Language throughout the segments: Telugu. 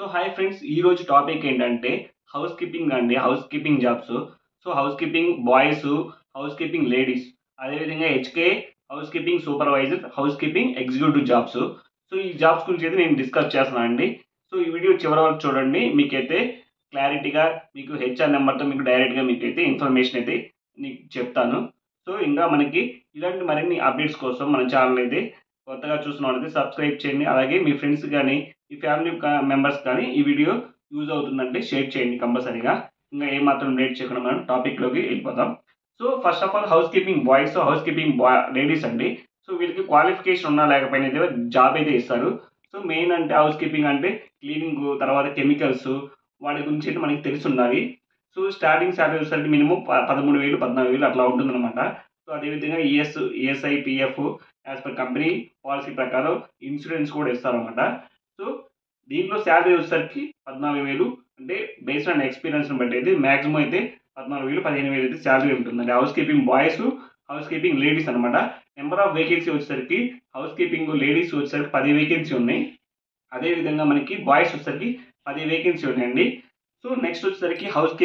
సో హాయ్ ఫ్రెండ్స్, ఈరోజు టాపిక్ ఏంటంటే హౌస్ కీపింగ్ అండి. Housekeeping jobs. So housekeeping boys, housekeeping ladies, అదేవిధంగా HK housekeeping supervisor, housekeeping executive jobs. So ఈ జాబ్స్ గురించి అయితే నేను డిస్కస్ చేస్తున్నాను అండి. సో ఈ వీడియో చివరి వరకు చూడండి, మీకైతే క్లారిటీగా మీకు హెచ్ఆర్ నెంబర్తో మీకు డైరెక్ట్గా మీకైతే ఇన్ఫర్మేషన్ అయితే నీకు చెప్తాను. సో ఇంకా మనకి ఇలాంటి మరిన్ని అప్డేట్స్ కోసం మన ఛానల్ అయితే కొత్తగా చూసిన వాళ్ళైతే సబ్స్క్రైబ్ చేయండి. అలాగే మీ ఫ్రెండ్స్ కానీ ఈ ఫ్యామిలీ మెంబర్స్ కానీ ఈ వీడియో యూజ్ అవుతుందంటే షేర్ చేయండి కంపల్సరీగా. ఇంకా ఏమాత్రం లేట్ చేయకుండా మనం టాపిక్లోకి వెళ్ళిపోతాం. So first of all house keeping boys, housekeeping ladies అండి. సో వీళ్ళకి క్వాలిఫికేషన్ ఉన్నా లేకపోయినా అయితే జాబ్ అయితే ఇస్తారు. సో మెయిన్ అంటే హౌస్ కీపింగ్ అంటే క్లీనింగ్, తర్వాత కెమికల్స్, వాటి గురించి అయితే మనకి తెలిసి ఉండాలి. సో స్టార్టింగ్ శాలరీ వచ్చేసరికి మినిమం 13,000 14,000 అట్లా ఉంటుందన్నమాట. సో అదేవిధంగా ESI PF as per company policy ప్రకారం ఇన్సూరెన్స్ కూడా ఇస్తారన్నమాట. సో దీంట్లో శాలరీ వచ్చేసరికి 14,000, అంటే బేస్డ్ ఆన్ ఎక్స్పీరియన్స్ని బట్టి అయితే మ్యాక్సిమం అయితే 14,000 15,000 అయితే శాలరీ ఉంటుందండి. House keeping boys, housekeeping ladies అనమాట. నెంబర్ ఆఫ్ వేకెన్సీ వచ్చేసరికి హౌస్ కీపింగ్ లేడీస్ వచ్చేసరికి 10 వేకెన్సీ ఉన్నాయి. అదేవిధంగా మనకి బాయ్స్ వచ్చేసరికి 10 వేకెన్సీ ఉన్నాయండి. సో నెక్స్ట్ వచ్చేసరికి హౌస్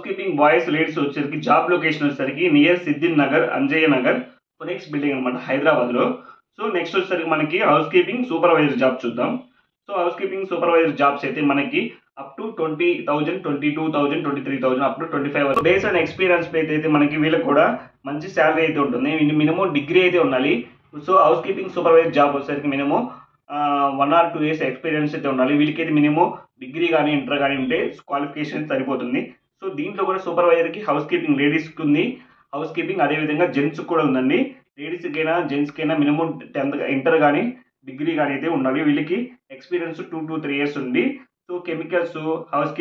కీపింగ్ బాయ్స్ లేడీస్ వచ్చేసరికి జాబ్ లొకేషన్ వచ్చేసరికి near Siddhin Nagar, Anjaiah Nagar, Forex building అనమాట, హైదరాబాద్లో. సో నెక్స్ట్ వచ్చేసరికి మనకి హౌస్ కీపింగ్ సూపర్వైజర్ జాబ్ చూద్దాం. So housekeeping supervisor jobs అయితే మనకి up to 20,000, 22,000, 23,000 up to 25. Based on experience అయితే మనకి వీళ్ళకి కూడా మంచి శాలరీ అయితే ఉంటుంది. మినిమం డిగ్రీ అయితే ఉండాలి. So housekeeping supervisor job వచ్చేసరికి మినిమం 1 or 2 years ఎక్స్పీరియన్స్ అయితే ఉండాలి. వీళ్ళకైతే మినిమం డిగ్రీ కానీ ఇంటర్ కానీ ఉంటే క్వాలిఫికేషన్ సరిపోతుంది. సో దీంట్లో కూడా సూపర్వైజర్కి హౌస్ కీపింగ్ లేడీస్కి ఉంది, హౌస్ కీపింగ్ అదేవిధంగా జెంట్స్కి కూడా ఉందండి. లేడీస్కైనా జెంట్స్కైనా మినిమం 10th ఇంటర్ కానీ డిగ్రీ కానీ అయితే ఉండాలి. వీళ్ళకి ఎక్స్పీరియన్స్ 2 to 3 years ఉంది. సో కెమికల్స్, హౌస్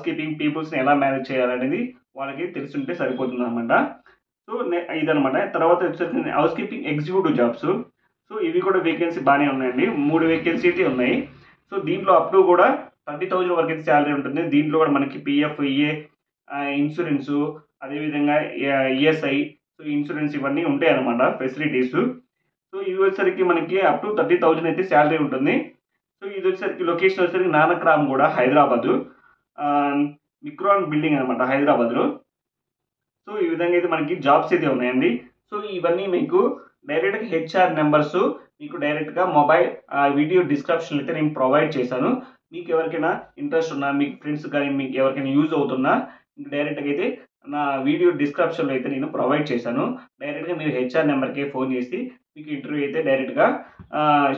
కీపింగ్ పీపుల్స్ని ఎలా మేనేజ్ చేయాలనేది వాళ్ళకి తెలుసుంటే సరిపోతుంది అనమాట. సో ఇదనమాట. తర్వాత వచ్చేసరికి housekeeping executive jobs. So ఇవి కూడా వేకెన్సీ బాగానే ఉన్నాయండి. 3 వేకెన్సీ అయితే ఉన్నాయి. సో దీంట్లో అప్ టు కూడా 30,000 వరకు అయితే శాలరీ ఉంటుంది. దీంట్లో కూడా మనకి పిఎఫ్, ఇన్సూరెన్సు, అదేవిధంగా ఈఎస్ఐ, సో ఇన్సూరెన్స్ ఇవన్నీ ఉంటాయి అనమాట ఫెసిలిటీస్. సో ఇవి వచ్చేసరికి మనకి అప్ టు 30,000 అయితే శాలరీ ఉంటుంది. సో ఇది వచ్చేసరికి లొకేషన్ వచ్చేసరికి నానక్రామ్ కూడా, హైదరాబాదు, మిక్రాన్ బిల్డింగ్ అనమాట, హైదరాబాద్లో. సో ఈ విధంగా అయితే మనకి జాబ్స్ అయితే ఉన్నాయండి. సో ఇవన్నీ మీకు డైరెక్ట్గా హెచ్ఆర్ నెంబర్స్ మీకు డైరెక్ట్గా మొబైల్ వీడియో డిస్క్రిప్షన్ అయితే నేను ప్రొవైడ్ చేశాను. మీకు ఎవరికైనా ఇంట్రెస్ట్ ఉన్నా, మీకు ఫ్రెండ్స్ కానీ మీకు ఎవరికైనా యూజ్ అవుతున్నా డైరెక్ట్గా అయితే నా వీడియో డిస్క్రిప్షన్లో అయితే నేను ప్రొవైడ్ చేశాను. డైరెక్ట్గా మీరు హెచ్ఆర్ నెంబర్కి ఫోన్ చేసి మీకు ఇంటర్వ్యూ అయితే డైరెక్ట్గా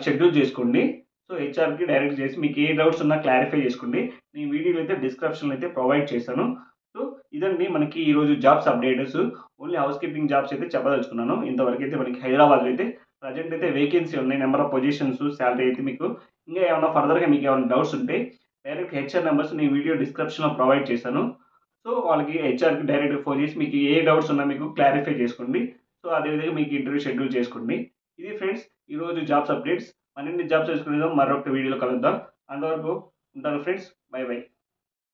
షెడ్యూల్ చేసుకోండి. సో హెచ్ఆర్కి డైరెక్ట్ చేసి మీకు ఏ డౌట్స్ ఉన్నా క్లారిఫై చేసుకోండి. నేను వీడియోలో అయితే డిస్క్రిప్షన్లో అయితే ప్రొవైడ్ చేశాను. సో ఇదండి మనకి ఈరోజు jobs updates. Only house keeping jobs అయితే చెప్పదలుచుకున్నాను. ఇంతవరకు అయితే మనకి హైదరాబాద్లో అయితే ప్రజెంట్ అయితే వేకెన్సీ ఉన్నాయి, నెంబర్ ఆఫ్ పొజిషన్స్, శాలరీ అయితే మీకు ఇంకా ఏమైనా ఫర్దర్గా మీకు ఏమైనా డౌట్స్ ఉంటే డైరెక్ట్ హెచ్ఆర్ నెంబర్స్ నేను వీడియో డిస్క్రిప్షన్లో ప్రొవైడ్ చేశాను. సో వాళ్ళకి హెచ్ఆర్కి డైరెక్ట్ ఫోన్ చేసి మీకు ఏ డౌట్స్ ఉన్నా మీకు క్లారిఫై చేసుకోండి. సో అదేవిధంగా మీకు ఇంటర్వ్యూ షెడ్యూల్ చేసుకోండి. ఇది ఫ్రెండ్స్ ఈరోజు జాబ్స్ అప్డేట్స్. మరిన్ని జాబ్స్ చేసుకునేదాం మరొక వీడియోలో కలుద్దాం. అంతవరకు ఉంటాను ఫ్రెండ్స్. By by.